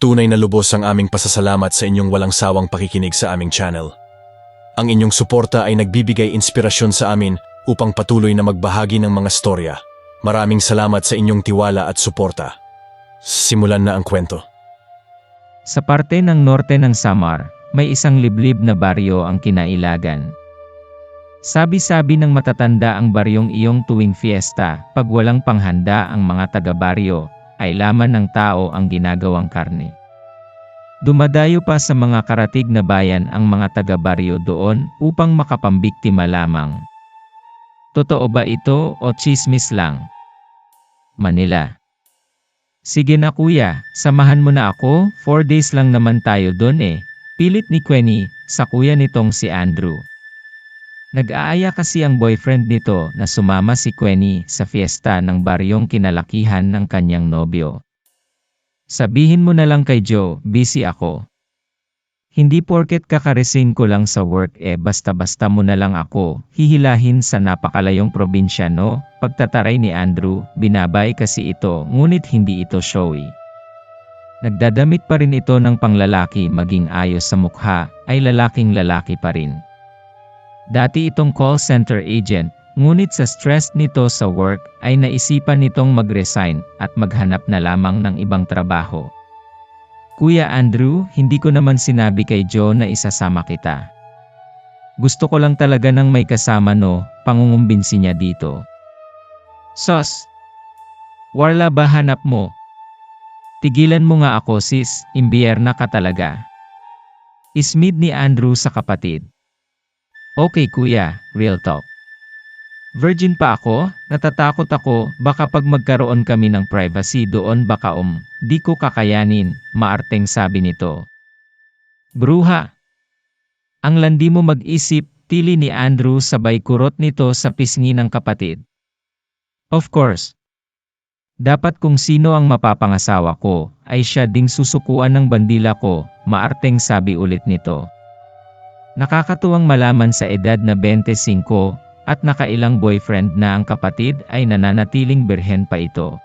Tunay na lubos ang aming pasasalamat sa inyong walang sawang pakikinig sa aming channel. Ang inyong suporta ay nagbibigay inspirasyon sa amin upang patuloy na magbahagi ng mga storya. Maraming salamat sa inyong tiwala at suporta. Simulan na ang kwento. Sa parte ng norte ng Samar, may isang liblib na baryo ang kinailagan. Sabi-sabi ng matatanda ang baryong iyong tuwing fiesta, pag walang panghanda ang mga taga-baryo, ay laman ng tao ang ginagawang karne. Dumadayo pa sa mga karatig na bayan ang mga taga-baryo doon upang makapambiktima lamang. Totoo ba ito o tsismis lang? Manila. Sige na kuya, samahan mo na ako, 4 days lang naman tayo doon eh. Pilit ni Queenie sa kuya nitong si Andrew. Nag-aaya kasi ang boyfriend nito na sumama si Queenie sa fiesta ng baryong kinalakihan ng kanyang nobyo. Sabihin mo na lang kay Joe, busy ako. Hindi porket kakaresign ko lang sa work basta-basta mo na lang ako hihilahin sa napakalayong probinsya no? Pagtataray ni Andrew, binabay kasi ito ngunit hindi ito showy. Nagdadamit pa rin ito ng panglalaki maging ayos sa mukha ay lalaking lalaki pa rin. Dati itong call center agent, ngunit sa stress nito sa work ay naisipan nitong mag-resign at maghanap na lamang ng ibang trabaho. Kuya Andrew, hindi ko naman sinabi kay Joe na isasama kita. Gusto ko lang talaga ng may kasama no, pangungumbinsi niya dito. Sos! Warla ba hanap mo? Tigilan mo nga ako sis, imbiyerna ka talaga. Ismid ni Andrew sa kapatid. Okay kuya, real talk. Virgin pa ako, natatakot ako, baka pag magkaroon kami ng privacy doon baka di ko kakayanin, maarteng sabi nito. Bruha! Ang landi mo mag-isip, tili ni Andrew sabay kurot nito sa pisngi ng kapatid. Of course. Dapat kung sino ang mapapangasawa ko, ay siya ding susukuan ng bandila ko, maarteng sabi ulit nito. Nakakatuwang malaman sa edad na 25 at nakailang boyfriend na ang kapatid ay nananatiling birhen pa ito.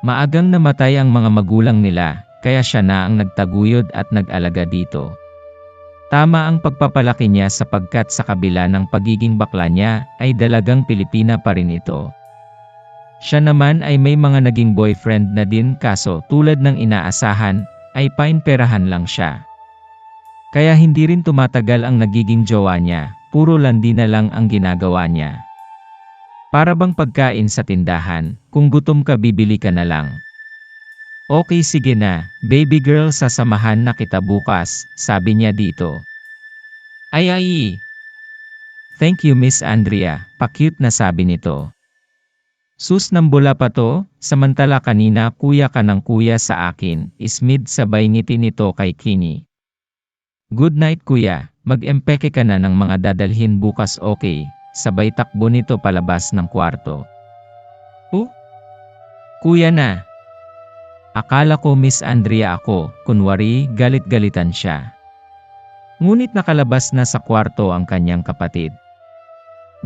Maagang namatay ang mga magulang nila, kaya siya na ang nagtaguyod at nag-alaga dito. Tama ang pagpapalaki niya sapagkat sa kabila ng pagiging bakla niya ay dalagang Pilipina pa rin ito. Siya naman ay may mga naging boyfriend na din kaso tulad ng inaasahan ay painperahan lang siya. Kaya hindi rin tumatagal ang nagiging jowa niya, puro landi na lang ang ginagawa niya. Para bang pagkain sa tindahan, kung gutom ka bibili ka na lang. Okay sige na, baby girl sasamahan na kita bukas, sabi niya dito. Ay. Thank you Miss Andrea, pa-cute na sabi nito. Sus nambula pa to, samantala kanina kuya ka ng kuya sa akin, ismid sabay ngiti nito kay Queenie. Good night kuya, mag-empeke ka na ng mga dadalhin bukas okay, sabay takbo nito palabas ng kwarto. Kuya na. Akala ko Miss Andrea ako, kunwari galit-galitan siya. Ngunit nakalabas na sa kwarto ang kanyang kapatid.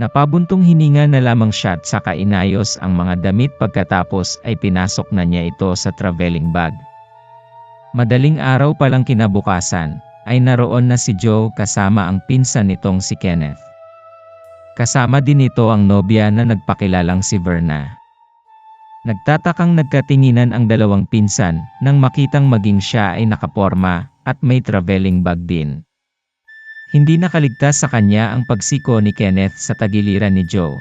Napabuntong hininga na lamang siya at saka inayos ang mga damit pagkatapos ay pinasok na niya ito sa traveling bag. Madaling araw palang kinabukasan, ay naroon na si Joe kasama ang pinsan nitong si Kenneth. Kasama din ito ang nobya na nagpakilalang si Verna. Nagtatakang nagkatinginan ang dalawang pinsan nang makitang maging siya ay nakaporma at may traveling bag din. Hindi nakaligtas sa kanya ang pagsiko ni Kenneth sa tagiliran ni Joe.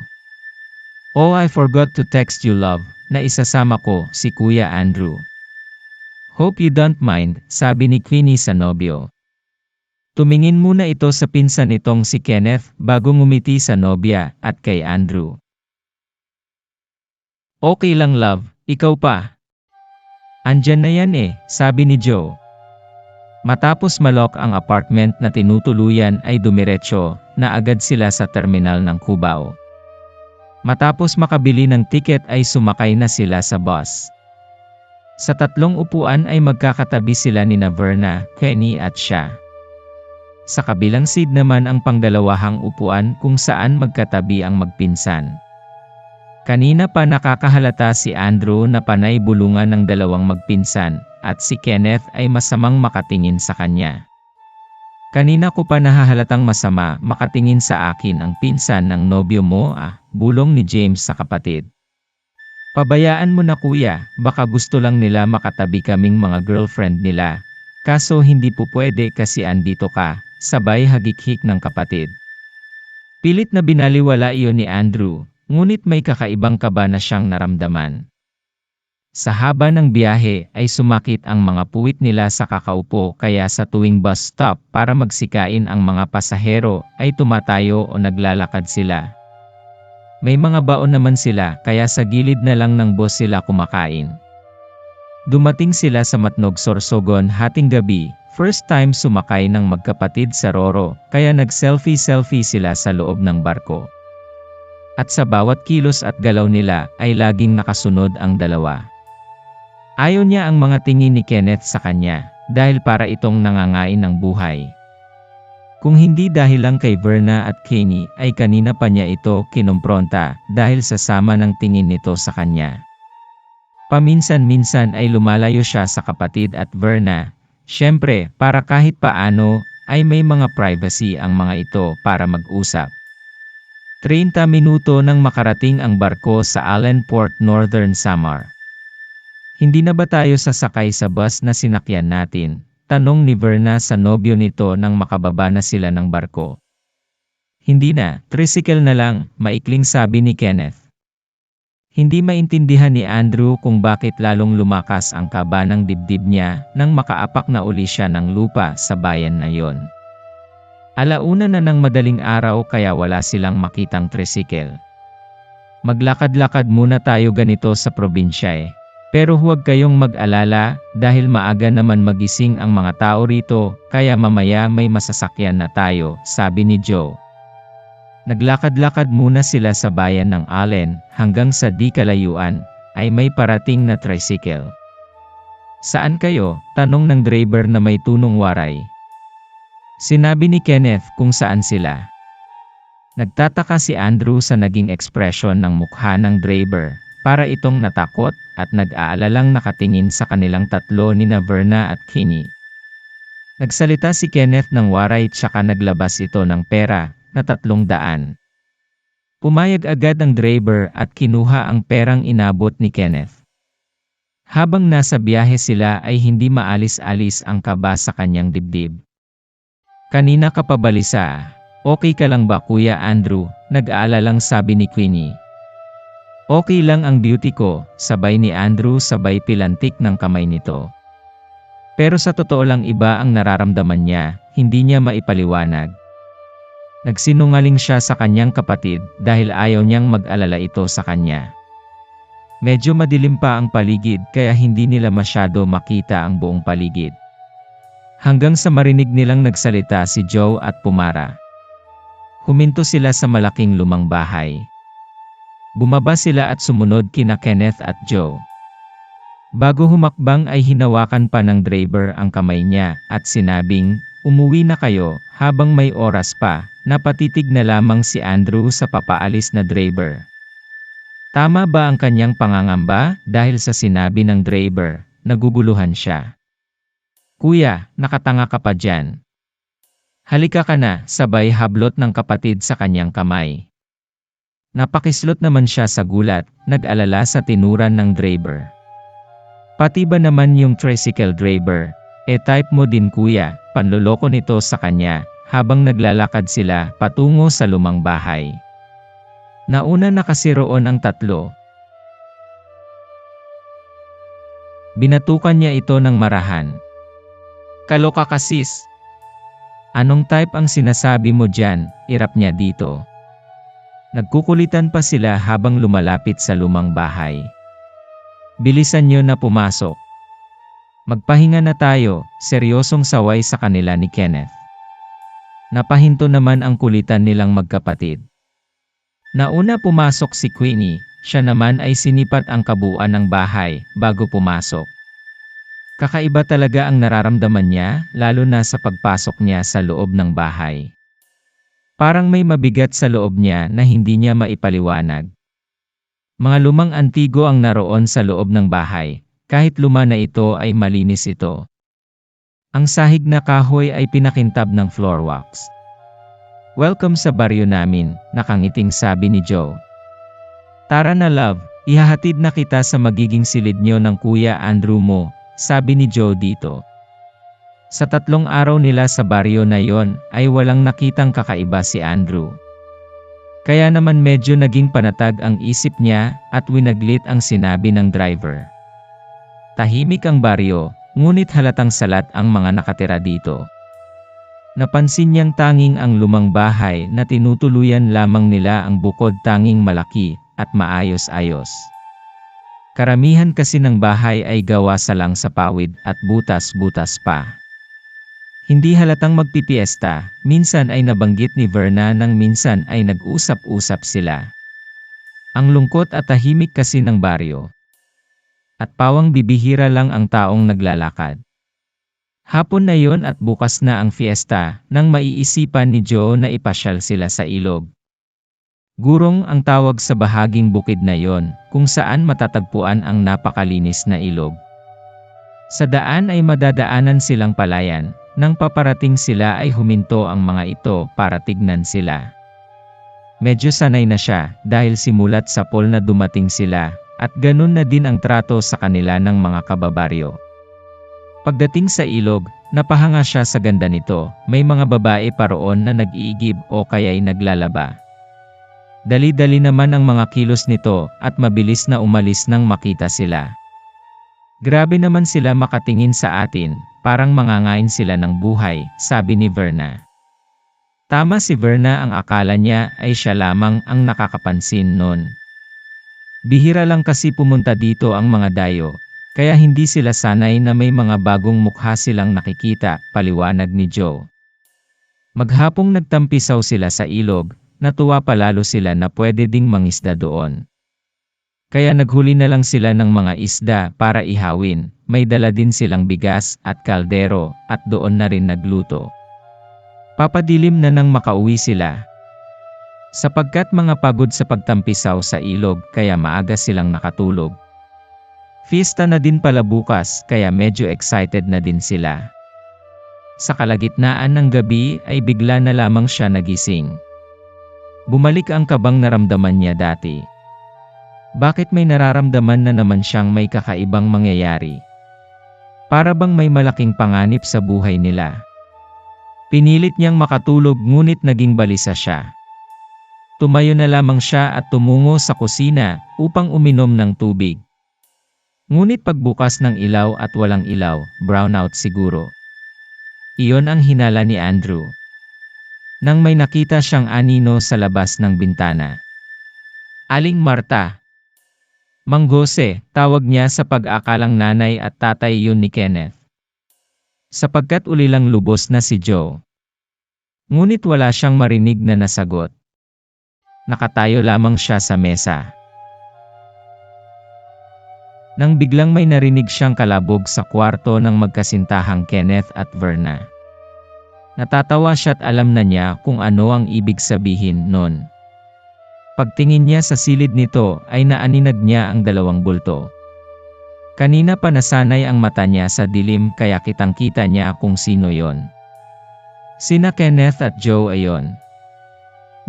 Oh I forgot to text you love, na isasama ko si Kuya Andrew. Hope you don't mind, sabi ni Queenie sa nobyo. Tumingin muna ito sa pinsan nitong si Kenneth bago ngumiti sa nobya at kay Andrew. Okay lang love, ikaw pa. Andyan na yan sabi ni Joe. Matapos malok ang apartment na tinutuluyan ay dumiretso na agad sila sa terminal ng Cubao. Matapos makabili ng tiket ay sumakay na sila sa bus. Sa 3 upuan ay magkakatabi sila ni Verna, Queenie at siya. Sa kabilang seat naman ang pangdalawahang upuan kung saan magkatabi ang magpinsan. Kanina pa nakakahalata si Andrew na panay bulungan ng dalawang magpinsan, at si Kenneth ay masamang makatingin sa kanya. Kanina ko pa nahahalatang masama makatingin sa akin ang pinsan ng nobyo mo bulong ni James sa kapatid. Pabayaan mo na kuya, baka gusto lang nila makatabi kaming mga girlfriend nila. Kaso hindi po pwede kasi andito ka, sabay hagikhik ng kapatid. Pilit na binaliwala iyon ni Andrew, ngunit may kakaibang kaba na siyang naramdaman. Sa haba ng biyahe ay sumakit ang mga puwit nila sa kakaupo kaya sa tuwing bus stop para magsikain ang mga pasahero ay tumatayo o naglalakad sila. May mga baon naman sila kaya sa gilid na lang ng bus sila kumakain. Dumating sila sa Matnog Sorsogon hating gabi, first time sumakay ng magkapatid sa Roro kaya nag-selfie-selfie sila sa loob ng barko. At sa bawat kilos at galaw nila ay laging nakasunod ang dalawa. Ayaw niya ang mga tingin ni Kenneth sa kanya, dahil para itong nangangain ng buhay. Kung hindi dahil lang kay Verna at Kenny ay kanina pa niya ito kinumpronta dahil sa sama ng tingin nito sa kanya. Paminsan-minsan ay lumalayo siya sa kapatid at Verna, syempre para kahit paano ay may mga privacy ang mga ito para mag-usap. 30 minuto nang makarating ang barko sa Allenport, Northern Samar. Hindi na ba tayo sasakay sa bus na sinakyan natin? Tanong ni Verna sa nobyo nito nang makababa na sila ng barko. Hindi na, tricycle na lang, maikling sabi ni Kenneth. Hindi maintindihan ni Andrew kung bakit lalong lumakas ang kaba ng dibdib niya nang makaapak na uli siya ng lupa sa bayan na yon. Alauna na ng madaling araw kaya wala silang makitang tricycle. Maglakad-lakad muna tayo ganito sa probinsya Pero huwag kayong mag-alala dahil maaga naman magising ang mga tao rito kaya mamaya may masasakyan na tayo, sabi ni Joe. Naglakad-lakad muna sila sa bayan ng Allen hanggang sa di kalayuan ay may parating na tricycle. Saan kayo? Tanong ng driver na may tunong waray. Sinabi ni Kenneth kung saan sila. Nagtataka si Andrew sa naging ekspresyon ng mukha ng driver. Para itong natakot at nag-aalalang nakatingin sa kanilang tatlo ni Verna at Kenny. Nagsalita si Kenneth ng waray tsaka naglabas ito ng pera na 300. Pumayag agad ang driver at kinuha ang perang inabot ni Kenneth. Habang nasa biyahe sila ay hindi maalis-alis ang kaba sa kanyang dibdib. Kanina ka pa balisa, okay ka lang ba Kuya Andrew? Nag-aalalang sabi ni Queenie. Okay lang ang beauty ko, sabay ni Andrew sabay pilantik ng kamay nito. Pero sa totoo lang iba ang nararamdaman niya, hindi niya maipaliwanag. Nagsinungaling siya sa kanyang kapatid dahil ayaw niyang mag-alala ito sa kanya. Medyo madilim pa ang paligid kaya hindi nila masyado makita ang buong paligid. Hanggang sa marinig nilang nagsalita si Joe at Pumara. Huminto sila sa malaking lumang bahay. Bumaba sila at sumunod kina Kenneth at Joe. Bago humakbang ay hinawakan pa ng driver ang kamay niya at sinabing, umuwi na kayo habang may oras pa, napatitig na lamang si Andrew sa papaalis na driver. Tama ba ang kanyang pangangamba dahil sa sinabi ng driver, naguguluhan siya. Kuya, nakatanga ka pa dyan. Halika ka na, sabay hablot ng kapatid sa kanyang kamay. Napakislot naman siya sa gulat, nag-alala sa tinuran ng driver. Pati ba naman yung tricycle driver? Type mo din kuya, panloloko nito sa kanya, habang naglalakad sila patungo sa lumang bahay. Nauna na kasi roon ang tatlo. Binatukan niya ito ng marahan. Kaloka ka sis. Anong type ang sinasabi mo dyan? Irap niya dito. Nagkukulitan pa sila habang lumalapit sa lumang bahay. Bilisan niyo na pumasok. Magpahinga na tayo, seryosong saway sa kanila ni Kenneth. Napahinto naman ang kulitan nilang magkapatid. Nauna pumasok si Queenie, siya naman ay sinipat ang kabuuan ng bahay bago pumasok. Kakaiba talaga ang nararamdaman niya, lalo na sa pagpasok niya sa loob ng bahay. Parang may mabigat sa loob niya na hindi niya maipaliwanag. Mga lumang antigo ang naroon sa loob ng bahay, kahit luma na ito ay malinis ito. Ang sahig na kahoy ay pinakintab ng floor wax. "Welcome sa baryo namin," nakangiting sabi ni Joe. "Tara na love, ihahatid na kita sa magiging silid nyo ng Kuya Andrew mo," sabi ni Joe dito. Sa 3 araw nila sa baryo na yon ay walang nakitang kakaiba si Andrew. Kaya naman medyo naging panatag ang isip niya at winaglit ang sinabi ng driver. Tahimik ang baryo, ngunit halatang salat ang mga nakatira dito. Napansin niyang tanging ang lumang bahay na tinutuluyan lamang nila ang bukod tanging malaki at maayos-ayos. Karamihan kasi ng bahay ay gawa sa lang sa pawid at butas-butas pa. Hindi halatang magpipiesta, minsan ay nabanggit ni Verna nang minsan ay nag-usap-usap sila. Ang lungkot at tahimik kasi ng baryo. At pawang bibihira lang ang taong naglalakad. Hapon na yon at bukas na ang fiesta, nang maiisipan ni Joe na ipasyal sila sa ilog. Gurong ang tawag sa bahaging bukid na yon, kung saan matatagpuan ang napakalinis na ilog. Sa daan ay madadaanan silang palayan. Nang paparating sila ay huminto ang mga ito para tignan sila. Medyo sanay na siya dahil simulat sa pool na dumating sila at ganun na din ang trato sa kanila ng mga kababaryo. Pagdating sa ilog, napahanga siya sa ganda nito. May mga babae pa roon na nag-iigib o kaya'y naglalaba. Dali-dali naman ang mga kilos nito at mabilis na umalis nang makita sila. "Grabe naman sila makatingin sa atin. Parang mangangain sila ng buhay," sabi ni Verna. Tama si Verna, ang akala niya ay siya lamang ang nakakapansin noon. Bihira lang kasi pumunta dito ang mga dayo, kaya hindi sila sanay na may mga bagong mukha silang nakikita, paliwanag ni Joe. Maghapong nagtampisaw sila sa ilog, natuwa palalo sila na pwede ding mangisda doon. Kaya naghuli na lang sila ng mga isda para ihawin, may dala din silang bigas at kaldero at doon na rin nagluto. Papadilim na nang makauwi sila. Sapagkat mga pagod sa pagtampisaw sa ilog kaya maaga silang nakatulog. Fiesta na din pala bukas kaya medyo excited na din sila. Sa kalagitnaan ng gabi ay bigla na lamang siya nagising. Bumalik ang kabang naramdaman niya dati. Bakit may nararamdaman na naman siyang may kakaibang mangyayari? Para bang may malaking panganib sa buhay nila. Pinilit niyang makatulog ngunit naging balisa siya. Tumayo na lamang siya at tumungo sa kusina upang uminom ng tubig. Ngunit pagbukas ng ilaw at walang ilaw, brownout siguro. Iyon ang hinala ni Andrew. Nang may nakita siyang anino sa labas ng bintana. "Aling Marta." Mang Jose, tawag niya sa pag-akalang nanay at tatay yun ni Kenneth. Sapagkat ulilang lubos na si Joe. Ngunit wala siyang marinig na nasagot. Nakatayo lamang siya sa mesa. Nang biglang may narinig siyang kalabog sa kwarto ng magkasintahang Kenneth at Verna. Natatawa siya't alam na niya kung ano ang ibig sabihin nun. Pagtingin niya sa silid nito ay naaninag niya ang 2 bulto. Kanina pa nasanay ang mata niya sa dilim kaya kitang-kita niya kung sino yon. Sina Kenneth at Joe ayon.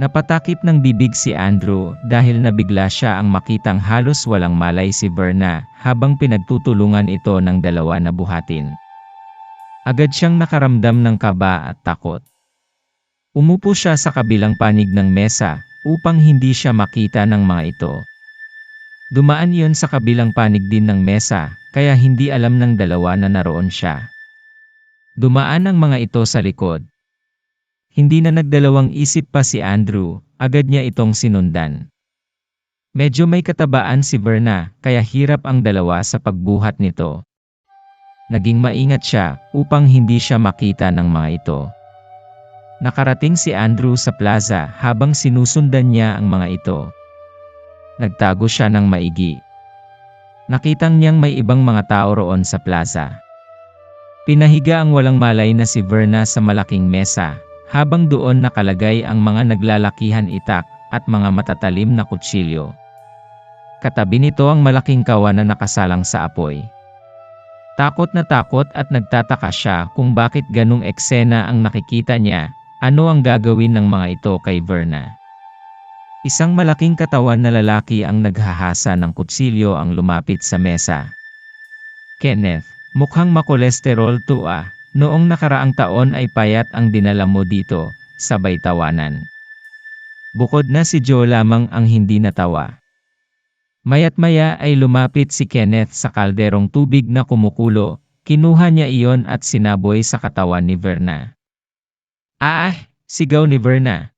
Napatakip ng bibig si Andrew dahil nabigla siya ang makitang halos walang malay si Verna habang pinagtutulungan ito ng 2 na buhatin. Agad siyang nakaramdam ng kaba at takot. Umupo siya sa kabilang panig ng mesa upang hindi siya makita ng mga ito. Dumaan iyon sa kabilang panig din ng mesa, kaya hindi alam ng 2 na naroon siya. Dumaan ang mga ito sa likod. Hindi na nagdalawang isip pa si Andrew, agad niya itong sinundan. Medyo may katabaan si Verna, kaya hirap ang 2 sa pagbuhat nito. Naging maingat siya upang hindi siya makita ng mga ito. Nakarating si Andrew sa plaza habang sinusundan niya ang mga ito. Nagtago siya ng maigi. Nakitang niyang may ibang mga tao roon sa plaza. Pinahiga ang walang malay na si Verna sa malaking mesa, habang doon nakalagay ang mga naglalakihan itak at mga matatalim na kutsilyo. Katabi nito ang malaking kawan na nakasalang sa apoy. Takot at nagtataka siya kung bakit ganung eksena ang nakikita niya. Ano ang gagawin ng mga ito kay Verna? Isang malaking katawan na lalaki ang naghahasa ng kutsilyo ang lumapit sa mesa. Kenneth, mukhang makolesterol to ah. Noong nakaraang taon ay payat ang dinala mo dito, sabay tawanan. Bukod na si Joe lamang ang hindi natawa. Maya't maya ay lumapit si Kenneth sa kalderong tubig na kumukulo, kinuha niya iyon at sinaboy sa katawan ni Verna. Ah! Sigaw ni Verna.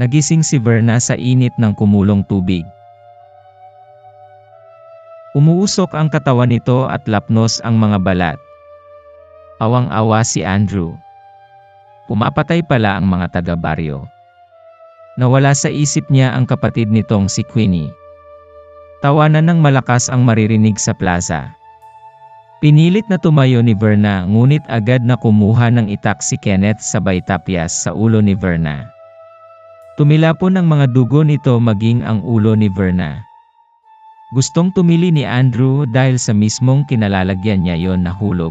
Nagising si Verna sa init ng kumulong tubig. Umuusok ang katawan nito at lapnos ang mga balat. Awang-awa si Andrew. Pumapatay pala ang mga taga-baryo. Nawala sa isip niya ang kapatid nitong si Queenie. Tawanan ng malakas ang maririnig sa plaza. Pinilit na tumayo ni Verna ngunit agad na kumuha ng itak si Kenneth sabay tapyas sa ulo ni Verna. Tumilapon ang mga dugo nito maging ang ulo ni Verna. Gustong tumili ni Andrew dahil sa mismong kinalalagyan niya yon nahulog.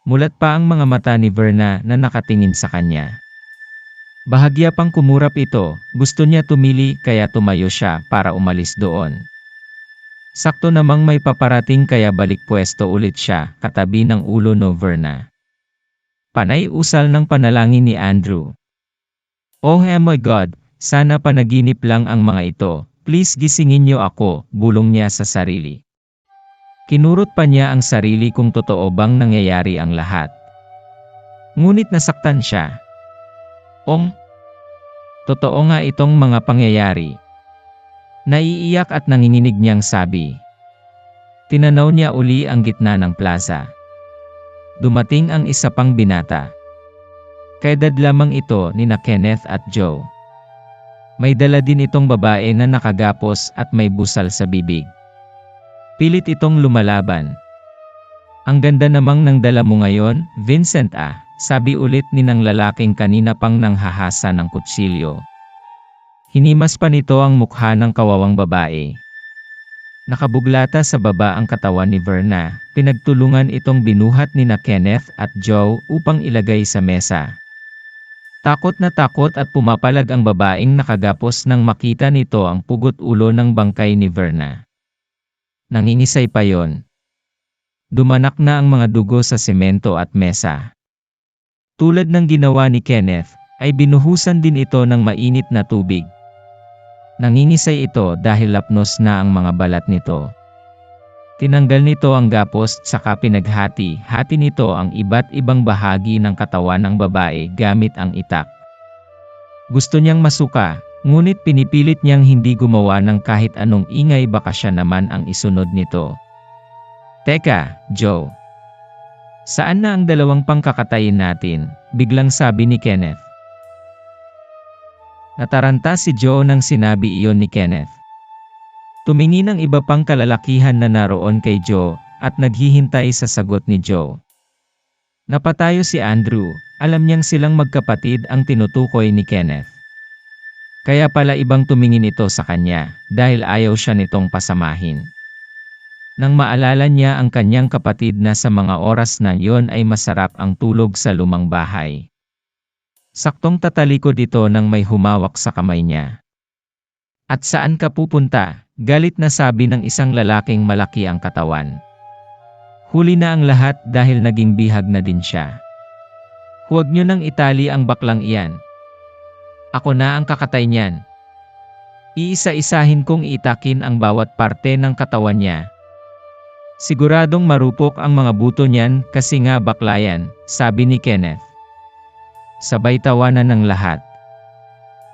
Mulat pa ang mga mata ni Verna na nakatingin sa kanya. Bahagya pang kumurap ito, gusto niya tumili kaya tumayo siya para umalis doon. Sakto namang may paparating kaya balik pwesto ulit siya katabi ng ulo ni Verna. Panay usal ng panalangin ni Andrew. Oh my God, sana panaginip lang ang mga ito, please gisingin niyo ako, bulong niya sa sarili. Kinurot pa niya ang sarili kung totoo bang nangyayari ang lahat. Ngunit nasaktan siya. Totoo nga itong mga pangyayari. Naiiyak at nanginginig niyang sabi. Tinanaw niya uli ang gitna ng plaza. Dumating ang isa pang binata. Kaedad lamang ito nina Kenneth at Joe. May dala din itong babae na nakagapos at may busal sa bibig. Pilit itong lumalaban. Ang ganda namang ng dala mo ngayon, Vincent ah, sabi ulit ni ng lalaking kanina pang nanghahasa ng kutsilyo. Hinimas pa nito ang mukha ng kawawang babae. Nakabuglata sa baba ang katawan ni Verna, pinagtulungan itong binuhat ni na Kenneth at Joe upang ilagay sa mesa. Takot at pumapalag ang babaeng nakagapos nang makita nito ang pugot ulo ng bangkay ni Verna. Nangingisay pa yon. Dumanak na ang mga dugo sa semento at mesa. Tulad ng ginawa ni Kenneth, ay binuhusan din ito ng mainit na tubig. Nangingisay ito dahil lapnos na ang mga balat nito. Tinanggal nito ang gapos saka pinaghati-hati nito ang iba't ibang bahagi ng katawan ng babae gamit ang itak. Gusto niyang masuka, ngunit pinipilit niyang hindi gumawa ng kahit anong ingay baka siya naman ang isunod nito. Teka, Joe. Saan na ang dalawang pangkakatayin natin? Biglang sabi ni Kenneth. Nataranta si Joe nang sinabi iyon ni Kenneth. Tumingin ang iba pang kalalakihan na naroon kay Joe at naghihintay sa sagot ni Joe. Napatayo si Andrew, alam niyang silang magkapatid ang tinutukoy ni Kenneth. Kaya pala ibang tumingin ito sa kanya dahil ayaw siya nitong pasamahin. Nang maalala niya ang kanyang kapatid na sa mga oras na yon ay masarap ang tulog sa lumang bahay. Saktong tatalikod ito nang may humawak sa kamay niya. At saan ka pupunta? Galit na sabi ng isang lalaking malaki ang katawan. Huli na ang lahat dahil naging bihag na din siya. Huwag niyo nang itali ang baklang iyan. Ako na ang kakatay niyan. Iisa-isahin kong itakin ang bawat parte ng katawan niya. Siguradong marupok ang mga buto niyan kasi nga bakla yan, sabi ni Kenneth. Sabay tawanan ng lahat.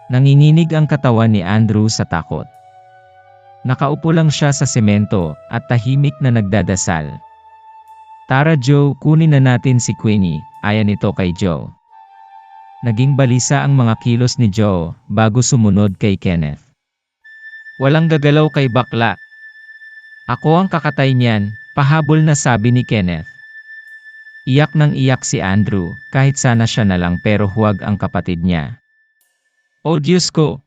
Nanginginig ang katawan ni Andrew sa takot. Nakaupo lang siya sa semento at tahimik na nagdadasal. Tara Joe, kunin na natin si Queenie, ayan ito kay Joe. Naging balisa ang mga kilos ni Joe bago sumunod kay Kenneth. Walang gagalaw kay bakla. Ako ang kakatay niyan, pahabol na sabi ni Kenneth. Iyak nang iyak si Andrew, kahit sana siya na lang pero huwag ang kapatid niya. Oh Diyos ko!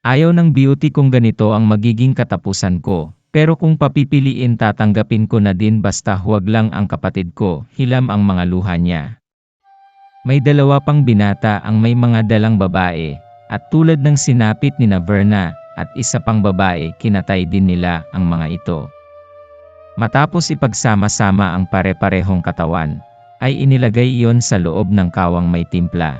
Ayaw ng beauty kung ganito ang magiging katapusan ko, pero kung papipiliin tatanggapin ko na din basta huwag lang ang kapatid ko, hilam ang mga luha niya. May dalawa pang binata ang may mga dalang babae, at tulad ng sinapit ni Verna, at isa pang babae kinatay din nila ang mga ito. Matapos ipagsama-sama ang pare-parehong katawan, ay inilagay iyon sa loob ng kawang may timpla.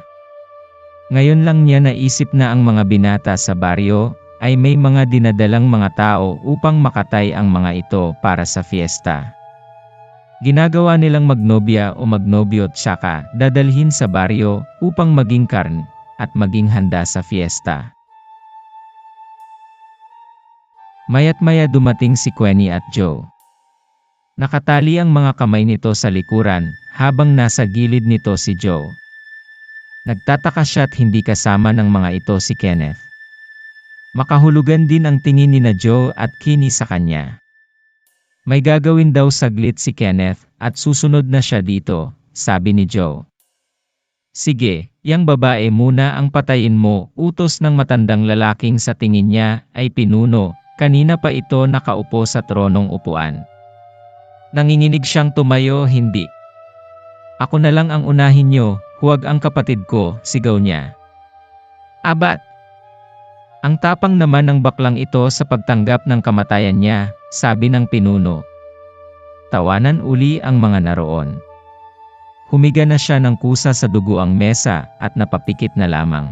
Ngayon lang niya naisip na ang mga binata sa baryo, ay may mga dinadalang mga tao upang makatay ang mga ito para sa fiesta. Ginagawa nilang magnobya o magnobyo tsaka dadalhin sa baryo upang maging karn at maging handa sa fiesta. Maya't maya dumating si Queenie at Joe. Nakatali ang mga kamay nito sa likuran, habang nasa gilid nito si Joe. Nagtataka siya't hindi kasama ng mga ito si Kenneth. Makahulugan din ang tingin ni na Joe at Queenie sa kanya. May gagawin daw saglit si Kenneth, at susunod na siya dito, sabi ni Joe. Sige, yang babae muna ang patayin mo, utos ng matandang lalaking sa tingin niya ay pinuno, kanina pa ito nakaupo sa tronong upuan. Nanginginig siyang tumayo, hindi. Ako na lang ang unahin niyo, huwag ang kapatid ko, sigaw niya. Abat! Ang tapang naman ng baklang ito sa pagtanggap ng kamatayan niya, sabi ng pinuno. Tawanan uli ang mga naroon. Humiga na siya ng kusa sa dugo ang mesa at napapikit na lamang.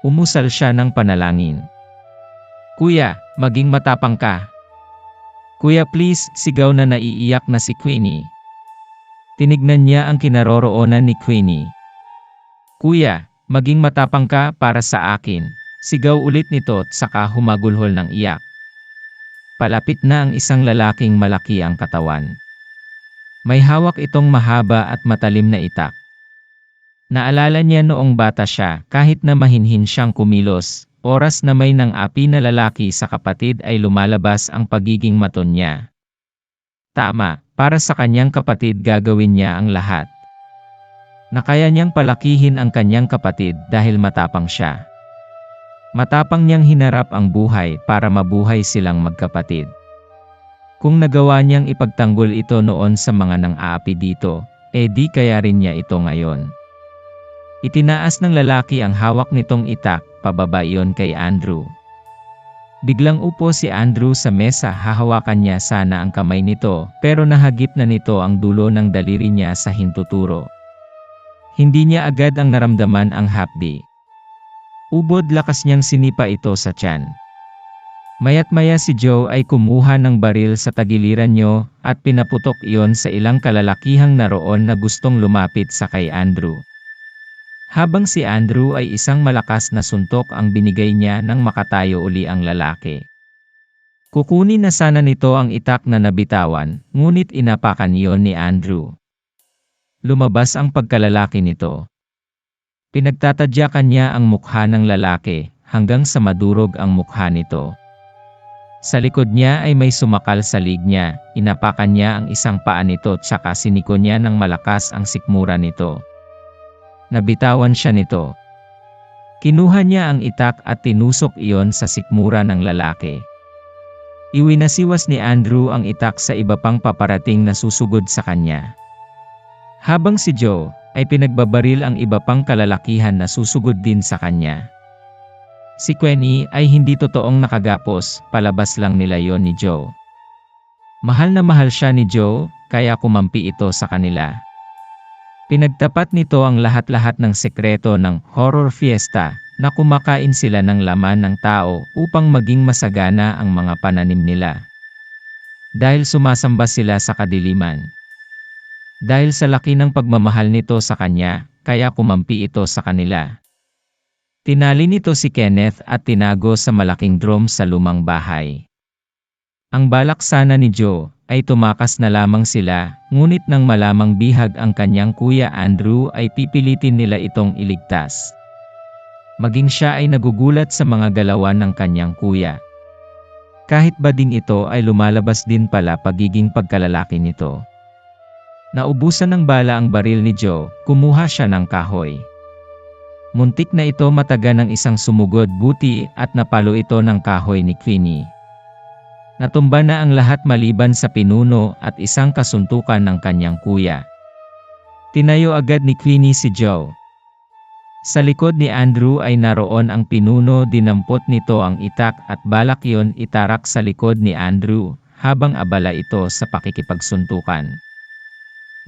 Umusal siya ng panalangin. Kuya, maging matapang ka. Kuya please, sigaw na naiiyak na si Queenie. Tinignan niya ang kinaroroonan ni Queenie. Kuya, maging matapang ka para sa akin, sigaw ulit nito at saka humagulhol ng iyak. Palapit na ang isang lalaking malaki ang katawan. May hawak itong mahaba at matalim na itak. Naalala niya noong bata siya, kahit na mahinhin siyang kumilos, oras na may nang api na lalaki sa kapatid ay lumalabas ang pagiging maton niya. Tama, para sa kanyang kapatid gagawin niya ang lahat. Nakaya niyang palakihin ang kanyang kapatid dahil matapang siya. Matapang niyang hinarap ang buhay para mabuhay silang magkapatid. Kung nagawa niyang ipagtanggol ito noon sa mga nang-aapi dito, di kaya rin niya ito ngayon. Itinaas ng lalaki ang hawak nitong itak, pababa iyon kay Andrew. Biglang upo si Andrew sa mesa, hahawakan niya sana ang kamay nito, pero nahagip na nito ang dulo ng daliri niya sa hintuturo. Hindi niya agad ang naramdaman ang hapdi. Ubod lakas niyang sinipa ito sa tiyan. Maya't maya si Joe ay kumuha ng baril sa tagiliran niyo at pinaputok iyon sa ilang kalalakihang naroon na gustong lumapit sa kay Andrew. Habang si Andrew ay isang malakas na suntok ang binigay niya nang makatayo uli ang lalaki. Kukunin na sana nito ang itak na nabitawan, ngunit inapakan iyon ni Andrew. Lumabas ang pagkalalaki nito. Pinagtatadyakan niya ang mukha ng lalaki, hanggang sa madurog ang mukha nito. Sa likod niya ay may sumakal sa lig niya, inapakan niya ang isang paa nito tsaka siniko niya ng malakas ang sikmura nito. Nabitawan siya nito. Kinuha niya ang itak at tinusok iyon sa sikmura ng lalaki. Iwinasiwas ni Andrew ang itak sa iba pang paparating na susugod sa kanya. Habang si Joe ay pinagbabaril ang iba pang kalalakihan na susugod din sa kanya. Si Queenie ay hindi totoong nakagapos, palabas lang nila yon ni Joe. Mahal na mahal siya ni Joe, kaya kumampi ito sa kanila. Pinagtapat nito ang lahat-lahat ng sekreto ng horror fiesta na kumakain sila ng laman ng tao upang maging masagana ang mga pananim nila. Dahil sumasamba sila sa kadiliman. Dahil sa laki ng pagmamahal nito sa kanya, kaya kumampi ito sa kanila. Tinali nito si Kenneth at tinago sa malaking drum sa lumang bahay. Ang balak sana ni Joe ay tumakas na lamang sila, ngunit nang malamang bihag ang kanyang kuya Andrew ay pipilitin nila itong iligtas. Maging siya ay nagugulat sa mga galawan ng kanyang kuya. Kahit bading ito ay lumalabas din pala pagiging pagkalalaki nito. Naubusan ng bala ang baril ni Joe, kumuha siya ng kahoy. Muntik na ito mataga ng isang sumugod buti at napalo ito ng kahoy ni Queenie. Natumba na ang lahat maliban sa pinuno at isang kasuntukan ng kanyang kuya. Tinayo agad ni Queenie si Joe. Sa likod ni Andrew ay naroon ang pinuno, dinampot nito ang itak at balak yon itarak sa likod ni Andrew habang abala ito sa pakikipagsuntukan.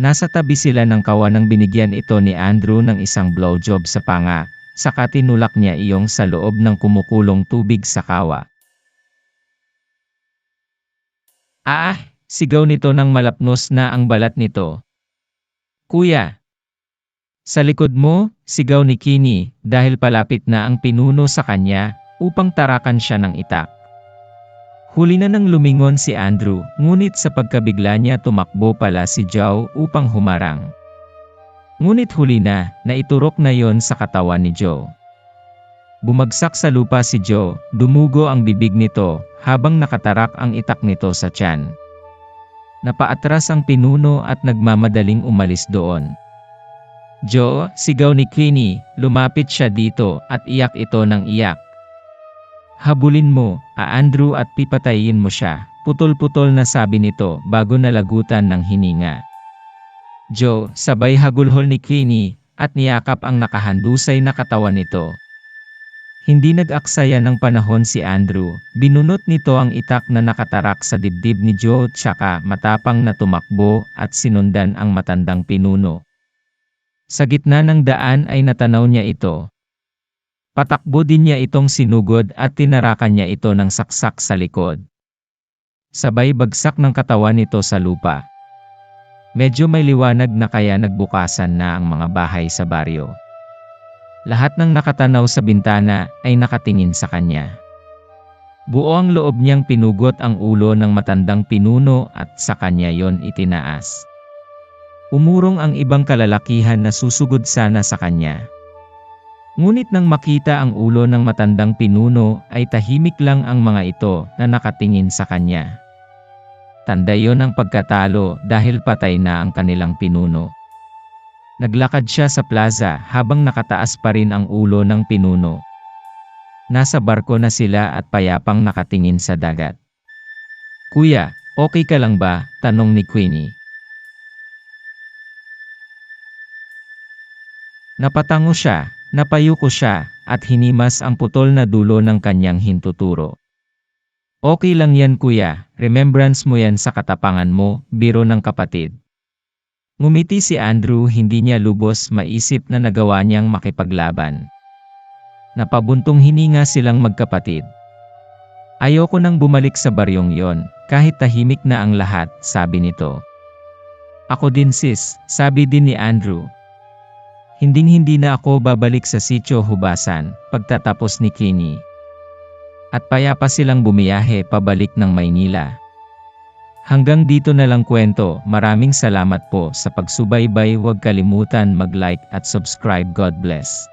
Nasa tabi sila ng kawan nang binigyan ito ni Andrew ng isang blowjob sa panga, saka tinulak niya iyong sa loob ng kumukulong tubig sa kawa. Ah! Sigaw nito nang malapnos na ang balat nito. Kuya! Sa likod mo, sigaw ni Queenie dahil palapit na ang pinuno sa kanya upang tarakan siya ng itak. Huli na nang lumingon si Andrew, ngunit sa pagkabigla niya tumakbo pala si Joe upang humarang. Ngunit huli na iturok na yon sa katawan ni Joe. Bumagsak sa lupa si Joe, dumugo ang bibig nito habang nakatarak ang itak nito sa tiyan. Napaatras ang pinuno at nagmamadaling umalis doon. Joe, sigaw ni Queenie, lumapit siya dito at iyak ito ng iyak. Habulin mo, Andrew at pipatayin mo siya, putol-putol na sabi nito bago nalagutan ng hininga. Joe, sabay hagulhol ni Queenie at niyakap ang nakahandusay na katawan nito. Hindi nag-aksaya ng panahon si Andrew, binunot nito ang itak na nakatarak sa dibdib ni Joe tsaka matapang na tumakbo at sinundan ang matandang pinuno. Sa gitna ng daan ay natanaw niya ito. Patakbo din niya itong sinugod at tinarakan niya ito ng saksak sa likod. Sabay bagsak ng katawan nito sa lupa. Medyo may liwanag na kaya nagbukasan na ang mga bahay sa baryo. Lahat ng nakatanaw sa bintana ay nakatingin sa kanya. Buo ang loob niyang pinugot ang ulo ng matandang pinuno at sa kanya yon itinaas. Umurong ang ibang kalalakihan na susugod sana sa kanya. Ngunit nang makita ang ulo ng matandang pinuno ay tahimik lang ang mga ito na nakatingin sa kanya. Tanda yon ng pagkatalo dahil patay na ang kanilang pinuno. Naglakad siya sa plaza habang nakataas pa rin ang ulo ng pinuno. Nasa barko na sila at payapang nakatingin sa dagat. Kuya, okay ka lang ba? Tanong ni Queenie. Napatango siya, napayuko siya, at hinimas ang putol na dulo ng kanyang hintuturo. Okay lang yan kuya, remembrance mo yan sa katapangan mo, biro ng kapatid. Ngumiti si Andrew, hindi niya lubos maisip na nagawa niyang makipaglaban. Napabuntong hininga silang magkapatid. Ayoko nang bumalik sa baryong yon, kahit tahimik na ang lahat, sabi nito. Ako din sis, sabi din ni Andrew. Hinding-hindi na ako babalik sa sitio Hubasan, pagtatapos ni Queenie. At payapa silang bumiyahe pabalik ng Maynila. Hanggang dito na lang kwento, maraming salamat po sa pagsubaybay, huwag kalimutan mag-like at subscribe. God bless.